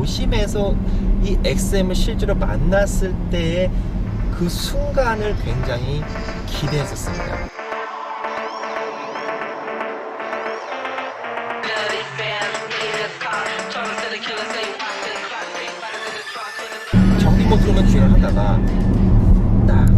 도심에서 이 XM을 실제로 만났을 때의 그 순간을 굉장히 기대했었습니다. 전기 모드로만 주행을 하다가 딱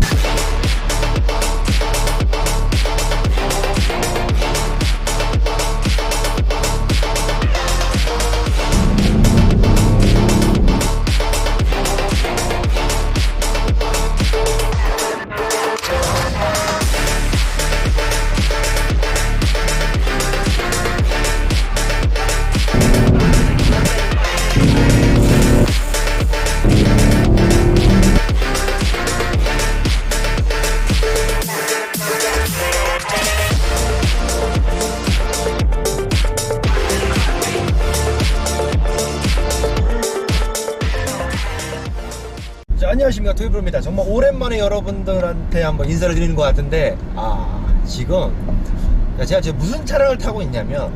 안녕하십니까, 토요브로입니다. 정말 오랜만에 여러분들한테 한번 인사를 드리는 것 같은데 지금 제가 무슨 차량을 타고 있냐면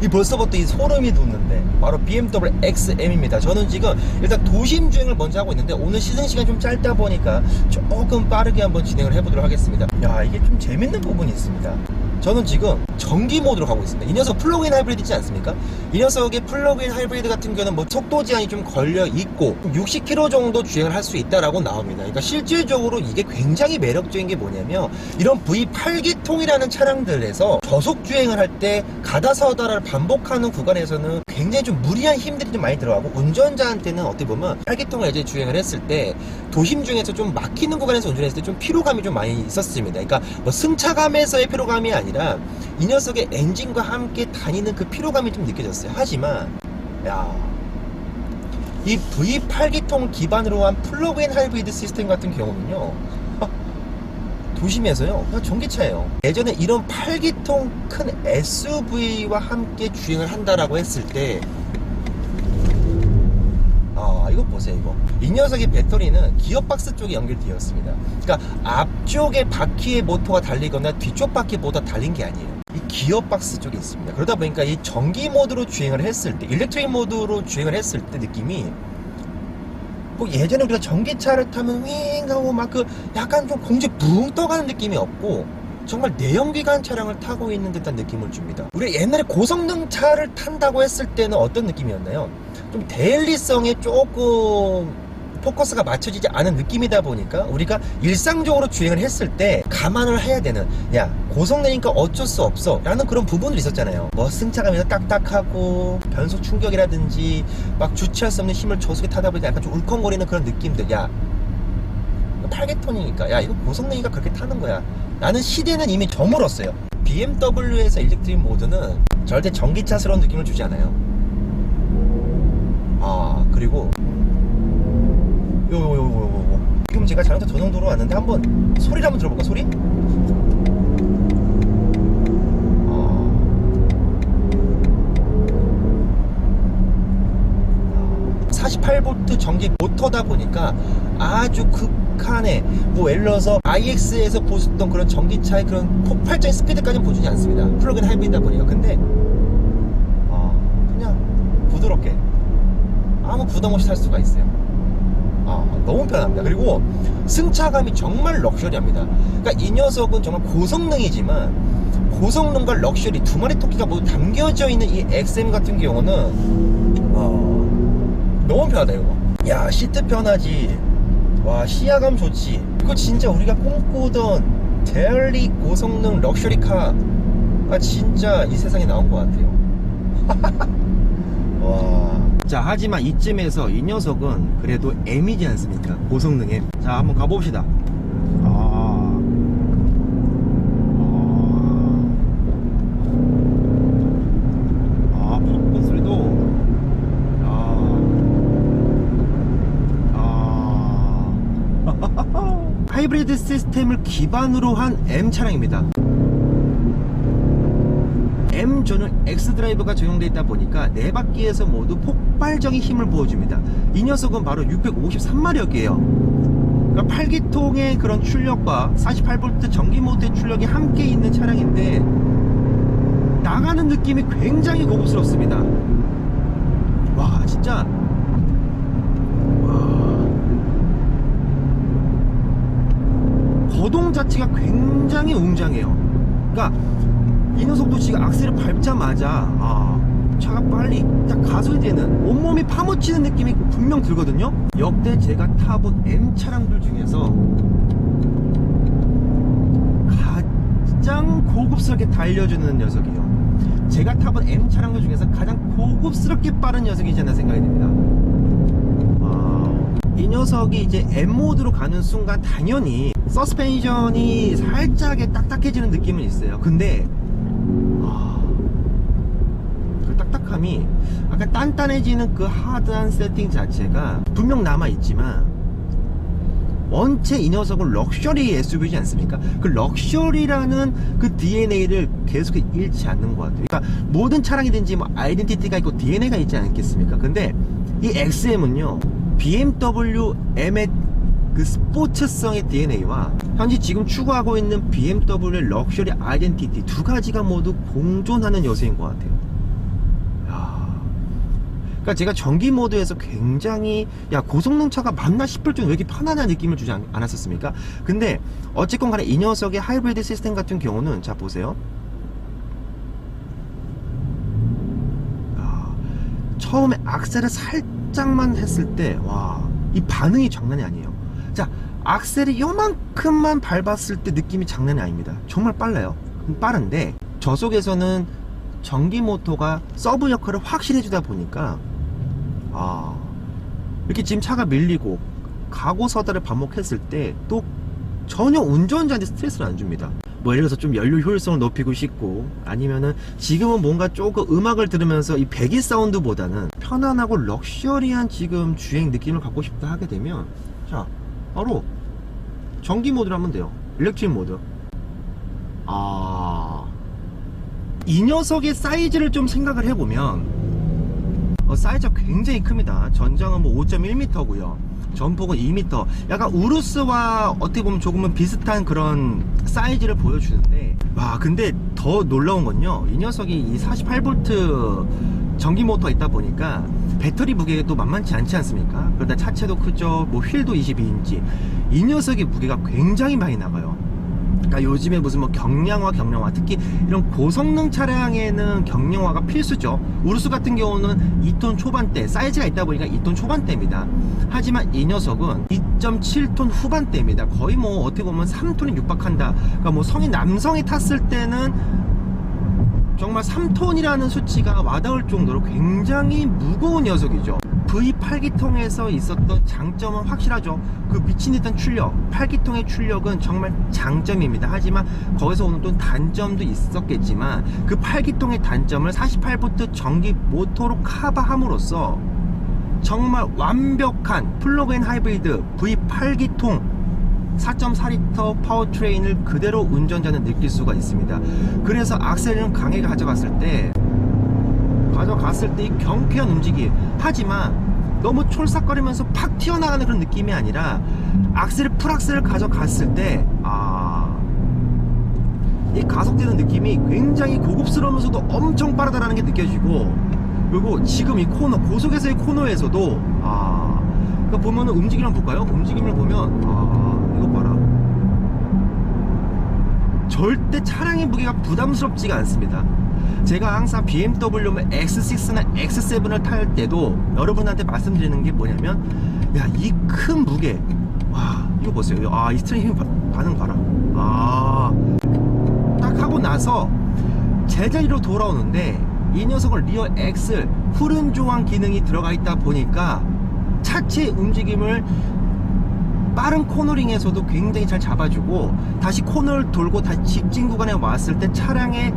이 벌써부터 이 소름이 돋는데 바로 BMW XM입니다. 저는 지금 일단 도심 주행을 먼저 하고 있는데 오늘 시승 시간이 좀 짧다 보니까 조금 빠르게 한번 진행을 해보도록 하겠습니다. 이게 좀 재밌는 부분이 있습니다. 저는 지금 전기 모드로 가고 있습니다. 이 녀석 플러그인 하이브리드 있지 않습니까? 이 녀석의 플러그인 하이브리드 같은 경우는 뭐 속도 제한이 좀 걸려 있고 60km 정도 주행을 할 수 있다라고 나옵니다. 그러니까 실질적으로 이게 굉장히 매력적인 게 뭐냐면 이런 V8기통이라는 차량들에서 저속 주행을 할 때 가다 서다를 반복하는 구간에서는 굉장히 좀 무리한 힘들이 좀 많이 들어가고 운전자한테는 어떻게 보면 8기통을 이제 주행을 했을 때 도심 중에서 좀 막히는 구간에서 운전했을 때 좀 피로감이 좀 많이 있었습니다. 그러니까 뭐 승차감에서의 피로감이 아니라 이 녀석의 엔진과 함께 다니는 그 피로감이 좀 느껴졌어요. 하지만 이 V8기통을 기반으로 한 플러그인 하이브리드 시스템 같은 경우는요 도심에서요 그냥 전기차예요. 예전에 이런 8기통 큰 SUV와 함께 주행을 한다라고 했을 때 이거 보세요. 이 녀석의 배터리는 기어박스 쪽에 연결되어 있습니다. 그러니까 앞쪽에 바퀴의 모터가 달리거나 뒤쪽 바퀴 모터가 달린 게 아니에요. 이 기어박스 쪽에 있습니다. 그러다 보니까 이 전기 모드로 주행을 했을 때, 일렉트릭 모드로 주행을 했을 때 느낌이 뭐 예전에 우리가 전기차를 타면 윙 하고 막 그 약간 좀 공중에 붕 떠가는 느낌이 없고 정말 내연기관 차량을 타고 있는 듯한 느낌을 줍니다. 우리 옛날에 고성능 차를 탄다고 했을 때는 어떤 느낌이었나요? 좀 데일리성에 조금 포커스가 맞춰지지 않은 느낌이다 보니까 우리가 일상적으로 주행을 했을 때 감안을 해야 되는 고성능이니까 어쩔 수 없어 라는 그런 부분들이 있었잖아요. 뭐 승차감이 딱딱하고 변속 충격이라든지 막 주체할 수 없는 힘을 저속에 타다 보니까 약간 좀 울컹거리는 그런 느낌들. 8기통이니까 이거 고성능이니까 그렇게 타는 거야 라는 시대는 이미 저물었어요. BMW에서 일렉트릭 모드는 절대 전기차스러운 느낌을 주지 않아요. 그리고 지금 제가 자동차 전용도로 왔는데 한번 소리를 한번 들어볼까? 소리? 48V 전기 모터다 보니까 아주 극한의 뭐 예를 들어서 iX에서 보셨던 그런 전기차의 그런 폭발적인 스피드까지는 보여주지 않습니다. 플러그인 하이브리드다 보니까. 근데 그냥 부드럽게 아무 부담 없이 탈 수가 있어요. 너무 편합니다. 그리고 승차감이 정말 럭셔리합니다. 그러니까 이 녀석은 정말 고성능이지만 고성능과 럭셔리 두 마리 토끼가 모두 담겨져 있는 이 XM 같은 경우는 너무 편하다. 이거 시트 편하지, 시야감 좋지. 이거 진짜 우리가 꿈꾸던 데일리 고성능 럭셔리카 진짜 이 세상에 나온 것 같아요. 자, 하지만 이쯤에서 이 녀석은 그래도 M이지 않습니까? 고성능 M. 자, 한번 가봅시다. 팝콘 소리도 하이브리드 시스템을 기반으로 한 M 차량입니다. M 전용 X 드라이브가 적용되어 있다 보니까 네 바퀴에서 모두 폭발적인 힘을 보여줍니다. 이 녀석은 바로 653마력이에요. 그러니까 8기통의 그런 출력과 48V 전기 모드의 출력이 함께 있는 차량인데 나가는 느낌이 굉장히 고급스럽습니다. 와, 진짜 진짜 거동 자체가 굉장히 웅장해요. 그러니까 이 녀석도 지금 악셀을 밟자마자 차가 빨리 딱 가속이 되는, 온몸이 파묻히는 느낌이 분명 들거든요. 역대 제가 타본 M 차량들 중에서 가장 고급스럽게 달려주는 녀석이에요. 제가 타본 M 차량들 중에서 가장 고급스럽게 빠른 녀석이지 않나 생각이 듭니다. 이 녀석이 이제 M 모드로 가는 순간 당연히 서스펜션이 살짝 딱딱해지는 느낌은 있어요. 근데 그 딱딱함이 아까 단단해지는 그 하드한 세팅 자체가 분명 남아있지만, 원체 이 녀석은 럭셔리 SUV지 않습니까? 그 럭셔리라는 그 DNA를 계속 잃지 않는 것 같아요. 그러니까 모든 차량이든지 뭐 아이덴티티가 있고 DNA가 있지 않겠습니까? 근데 이 XM은요, BMW M의 그 스포츠성의 DNA와 현재 지금 추구하고 있는 BMW의 럭셔리 아이덴티티 두 가지가 모두 공존하는 녀석인 것 같아요. 그러니까 제가 전기 모드에서 굉장히 고성능 차가 맞나 싶을 정도로 왜 이렇게 편안한 느낌을 주지 않았었습니까? 근데 어쨌건 간에 이 녀석의 하이브리드 시스템 같은 경우는, 자 보세요. 처음에 악셀을 살짝만 했을 때 이 반응이 장난이 아니에요. 자, 악셀이 요만큼만 밟았을 때 느낌이 장난이 아닙니다. 정말 빨라요. 빠른데 저속에서는 전기 모터가 서브 역할을 확실히 해주다 보니까 이렇게 지금 차가 밀리고 가고 서다를 반복했을 때 또 전혀 운전자한테 스트레스를 안 줍니다. 뭐 예를 들어서 좀 연료 효율성을 높이고 싶고, 아니면은 지금은 뭔가 조금 음악을 들으면서 이 배기 사운드보다는 편안하고 럭셔리한 지금 주행 느낌을 갖고 싶다 하게 되면, 자 바로 전기 모드로 하면 돼요. 일렉트릭 모드. 이 녀석의 사이즈를 좀 생각을 해보면 사이즈가 굉장히 큽니다. 전장은 뭐 5.1m고요 전폭은 2m. 약간 우루스와 어떻게 보면 조금은 비슷한 그런 사이즈를 보여주는데, 근데 더 놀라운 건요, 이 녀석이 이 48V 전기 모터가 있다 보니까 배터리 무게가 또 만만치 않지 않습니까? 그러다 차체도 크죠. 뭐 휠도 22인치. 이 녀석의 무게가 굉장히 많이 나가요. 그러니까 요즘에 무슨 뭐 경량화, 특히 이런 고성능 차량에는 경량화가 필수죠. 우르스 같은 경우는 2톤 초반대, 사이즈가 있다 보니까 2톤 초반대입니다. 하지만 이 녀석은 2.7톤 후반대입니다. 거의 뭐 어떻게 보면 3톤에 육박한다. 그러니까 뭐 성인 남성이 탔을 때는 정말 3톤이라는 수치가 와닿을 정도로 굉장히 무거운 녀석이죠. V8기통에서 있었던 장점은 확실하죠. 그 미친 듯한 출력, 8기통의 출력은 정말 장점입니다. 하지만 거기서 오는 또 단점도 있었겠지만, 그 8기통의 단점을 48V 전기 모터로 커버함으로써 정말 완벽한 플러그인 하이브리드 V8기통 4.4L 파워트레인을 그대로 운전자는 느낄 수가 있습니다. 그래서 악셀을 강하게 가져갔을 때 이 경쾌한 움직임, 하지만 너무 촐싹거리면서 팍 튀어나가는 그런 느낌이 아니라 풀악셀을 가져갔을 때 이 가속되는 느낌이 굉장히 고급스러우면서도 엄청 빠르다는 게 느껴지고, 그리고 지금 이 코너, 고속에서의 코너에서도 그러니까 보면은 움직임을 한번 볼까요? 움직임을 보면 이거 봐라, 절대 차량의 무게가 부담스럽지가 않습니다. 제가 항상 BMW X6나 X7을 탈 때도 여러분한테 말씀드리는 게 뭐냐면, 이 큰 무게, 이거 보세요. 이 스트링 반응 봐라. 딱 하고 나서 제자리로 돌아오는데, 이 녀석은 리어 엑셀 후륜 조환 기능이 들어가 있다 보니까 차체 움직임을 빠른 코너링에서도 굉장히 잘 잡아주고, 다시 코너를 돌고 다시 직진 구간에 왔을 때 차량의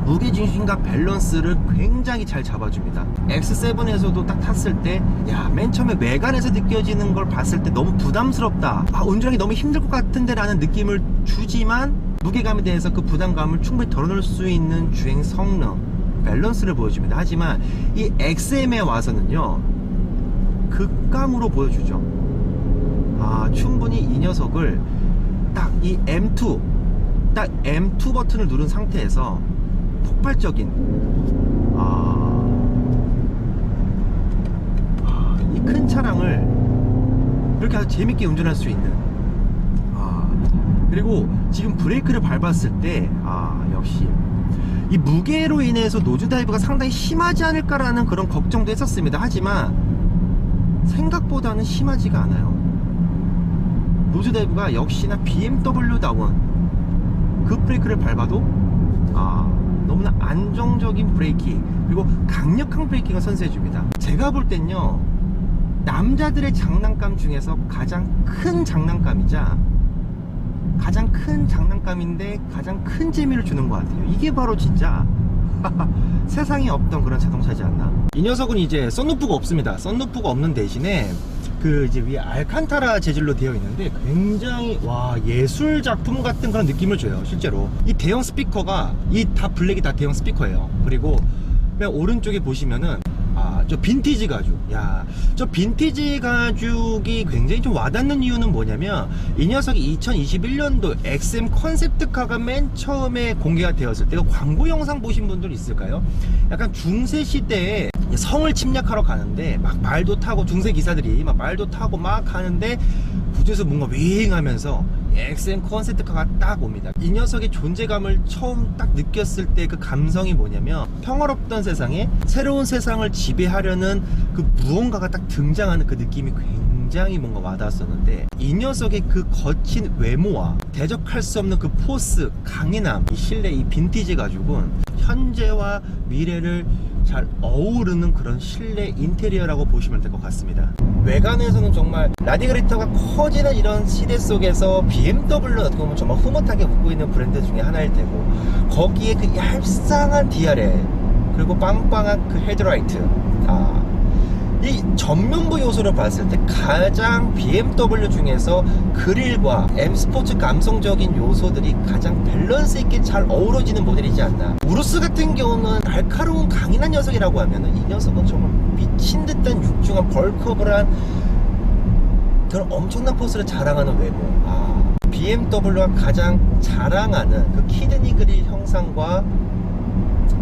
무게중심과 밸런스를 굉장히 잘 잡아줍니다. X7에서도 딱 탔을 때 맨 처음에 외관에서 느껴지는 걸 봤을 때 너무 부담스럽다, 운전하기 너무 힘들 것 같은데 라는 느낌을 주지만, 무게감에 대해서 그 부담감을 충분히 덜어낼 수 있는 주행 성능, 밸런스를 보여줍니다. 하지만 이 XM에 와서는요, 극강으로 보여주죠. 충분히 이 녀석을 딱 이 M2 버튼을 누른 상태에서 폭발적인 차량을 이렇게 아주 재밌게 운전할 수 있는, 그리고 지금 브레이크를 밟았을 때 역시 이 무게로 인해서 노즈 다이브가 상당히 심하지 않을까라는 그런 걱정도 했었습니다. 하지만 생각보다는 심하지가 않아요. 노즈 다이브가 역시나 BMW다운 그 브레이크를 밟아도 너무나 안정적인 브레이킹, 그리고 강력한 브레이킹을 선사해줍니다. 제가 볼 땐요, 남자들의 장난감 중에서 가장 큰 장난감인데 가장 큰 재미를 주는 것 같아요. 이게 바로 진짜 세상에 없던 그런 자동차지 않나. 이 녀석은 이제 썬루프가 없습니다. 썬루프가 없는 대신에 그 이제 위에 알칸타라 재질로 되어 있는데 굉장히 예술 작품 같은 그런 느낌을 줘요. 실제로 이 대형 스피커가 다 블랙이 다 대형 스피커예요. 그리고 맨 오른쪽에 보시면은 저 빈티지 가죽, 저 빈티지 가죽이 굉장히 좀 와닿는 이유는 뭐냐면, 이 녀석이 2021년도 XM 컨셉트카가 맨 처음에 공개가 되었을 때 광고 영상 보신 분들 있을까요? 약간 중세 시대에 성을 침략하러 가는데 막 말도 타고, 중세 기사들이 막 말도 타고 막 가는데 부두에서 뭔가 윙하면서 XM 컨셉트카가 딱 옵니다. 이 녀석의 존재감을 처음 딱 느꼈을 때 그 감성이 뭐냐면, 평화롭던 세상에 새로운 세상을 지배하려는 그 무언가가 딱 등장하는 그 느낌이 굉장히 뭔가 와닿았었는데, 이 녀석의 그 거친 외모와 대적할 수 없는 그 포스, 강인함, 이 실내 이 빈티지 가죽은 현재와 미래를 잘 어우르는 그런 실내 인테리어라고 보시면 될 것 같습니다. 외관에서는 정말 라디그레이터가 커지는 이런 시대 속에서 BMW는 어떻게 보면 정말 흐뭇하게 웃고 있는 브랜드 중에 하나일 테고, 거기에 그 얄쌍한 DRL, 그리고 빵빵한 그 헤드라이트, 이 전면부 요소를 봤을 때 가장 BMW 중에서 그릴과 M 스포츠 감성적인 요소들이 가장 밸런스 있게 잘 어우러지는 모델이지 않나. 우루스 같은 경우는 날카로운 강인한 녀석이라고 하면은, 이 녀석은 정말 미친 듯한 육중한 벌크업을한 그런 엄청난 포스를 자랑하는 외모. BMW가 가장 자랑하는 그 키드니 그릴 형상과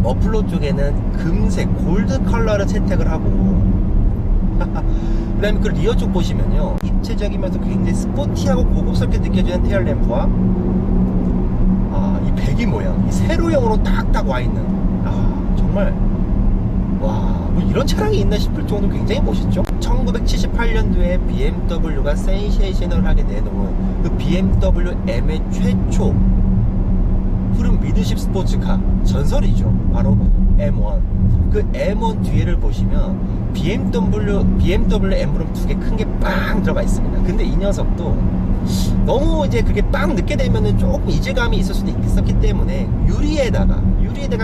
머플러 쪽에는 금색 골드 컬러를 채택을 하고, 그 다음에 그 리어 쪽 보시면요, 입체적이면서 굉장히 스포티하고 고급스럽게 느껴지는 테일램프와 이 배기 모양, 이 세로형으로 딱딱 와있는, 정말 뭐 이런 차량이 있나 싶을 정도로 굉장히 멋있죠. 1978년도에 BMW가 센세이션을 하게 내놓은 그 BMW M의 최초 푸른 미드십 스포츠카 전설이죠. 바로 M1. 그 M1 뒤에를 보시면 BMW 엠블럼 두 개 큰 게 빵 들어가 있습니다. 근데 이 녀석도 너무 이제 그게 빵 늦게 되면은 조금 이질감이 있을 수도 있었기 때문에 유리에다가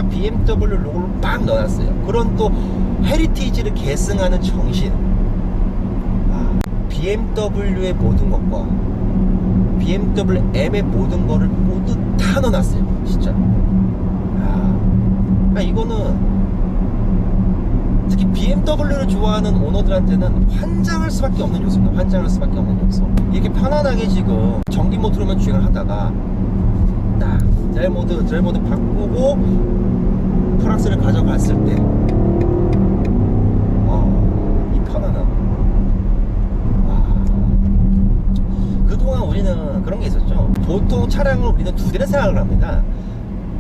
BMW 로고를 빵 넣어놨어요. 그런 또 헤리티지를 계승하는 정신. BMW의 모든 것과 BMW M의 모든 거를 모두 다 넣어놨어요. 진짜. 이거는 특히 BMW를 좋아하는 오너들한테는 환장할 수밖에 없는 요소입니다. 환장할 수밖에 없는 요소. 이렇게 편안하게 지금 전기 모드로만 주행을 하다가 딱 드라이브 모드 바꾸고 프랑스를 가져갔을 때 이 편안함. 그동안 우리는 그런 게 있었죠. 보통 차량을 우리는 두 대를 생각을 합니다.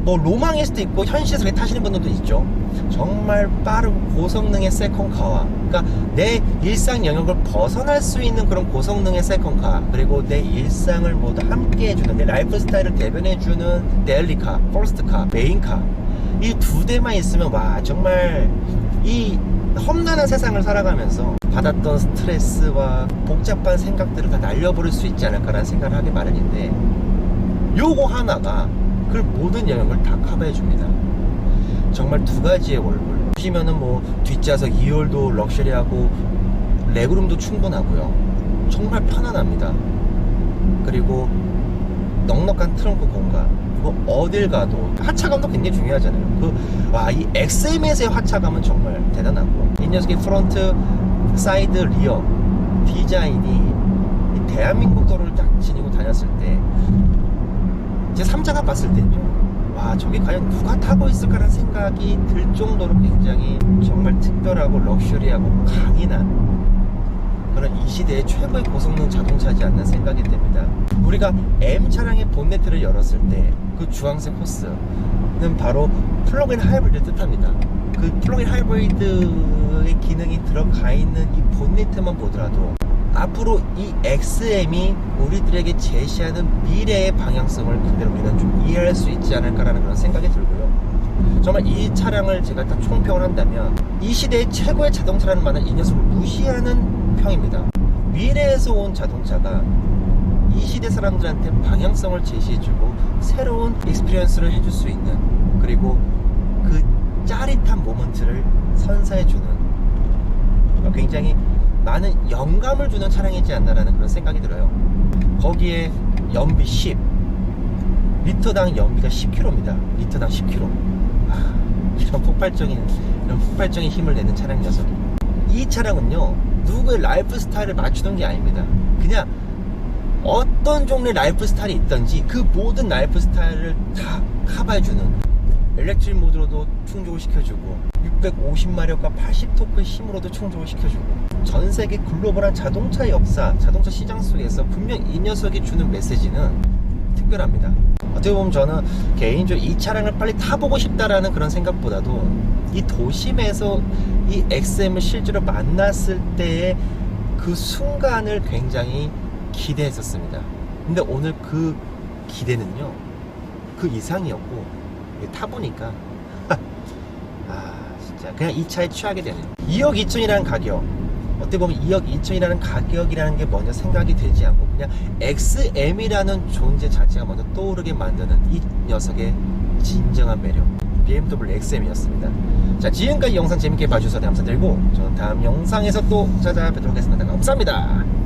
뭐 로망일 수도 있고 현실에서 타시는 분들도 있죠. 정말 빠르고 고성능의 세컨카와, 그러니까 내 일상 영역을 벗어날 수 있는 그런 고성능의 세컨카, 그리고 내 일상을 모두 함께 해주는, 내 라이프 스타일을 대변해주는 데일리카, 퍼스트카, 메인카, 이 두 대만 있으면 정말 이 험난한 세상을 살아가면서 받았던 스트레스와 복잡한 생각들을 다 날려버릴 수 있지 않을까라는 생각을 하게 마련인데, 요거 하나가 그 모든 영역을 다 커버해 줍니다. 정말 두 가지의 얼굴 보시면은 뭐 뒷좌석 2열도 럭셔리하고 레그룸도 충분하고요. 정말 편안합니다. 그리고 넉넉한 트렁크 공간, 그리고 어딜 가도 하차감도 굉장히 중요하잖아요. 이 XM에서의 하차감은 정말 대단하고, 이 녀석의 프론트, 사이드, 리어 디자인이 이 대한민국 도로를 딱 지니고 다녔을 때, 제 3자가 봤을 때는요, 저게 과연 누가 타고 있을까라는 생각이 들 정도로 굉장히 정말 특별하고 럭셔리하고 강인한 그런 이 시대의 최고의 고성능 자동차지 않나 생각이 됩니다. 우리가 M 차량의 본네트를 열었을 때 그 주황색 호스는 바로 플러그인 하이브리드를 뜻합니다. 그 플러그인 하이브리드의 기능이 들어가 있는 이 본네트만 보더라도 앞으로 이 XM이 우리들에게 제시하는 미래의 방향성을 그대로 우리는 좀 이해할 수 있지 않을까라는 그런 생각이 들고요. 정말 이 차량을 제가 딱 총평을 한다면 이 시대의 최고의 자동차라는 말은 이 녀석을 무시하는 평입니다. 미래에서 온 자동차가 이 시대 사람들한테 방향성을 제시해주고 새로운 익스피리언스를 해줄 수 있는, 그리고 그 짜릿한 모먼트를 선사해주는 굉장히 많은 영감을 주는 차량이지 않나라는 그런 생각이 들어요. 거기에 연비 10, 리터당 연비가 10km입니다. 리터당 10km. 이런 폭발적인 힘을 내는 차량 녀석이. 이 차량은요, 누구의 라이프 스타일을 맞추는 게 아닙니다. 그냥 어떤 종류의 라이프 스타일이 있든지 그 모든 라이프 스타일을 다 커버해주는, 일렉트릭 모드로도 충족을 시켜주고 650마력과 80토크의 힘으로도 충족을 시켜주고, 전 세계 글로벌한 자동차 역사, 자동차 시장 속에서 분명 이 녀석이 주는 메시지는 특별합니다. 어떻게 보면 저는 개인적으로 이 차량을 빨리 타보고 싶다라는 그런 생각보다도 이 도심에서 이 XM을 실제로 만났을 때의 그 순간을 굉장히 기대했었습니다. 근데 오늘 그 기대는요, 그 이상이었고 타보니까 진짜 그냥 이 차에 취하게 되네요. 2억 2천이라는 가격, 어떻게 보면 2억 2천이라는 가격이라는 게 먼저 생각이 되지 않고 그냥 XM이라는 존재 자체가 먼저 떠오르게 만드는 이 녀석의 진정한 매력, BMW XM이었습니다. 자, 지금까지 영상 재밌게 봐주셔서 감사드리고 저는 다음 영상에서 또 찾아뵙도록 하겠습니다. 감사합니다.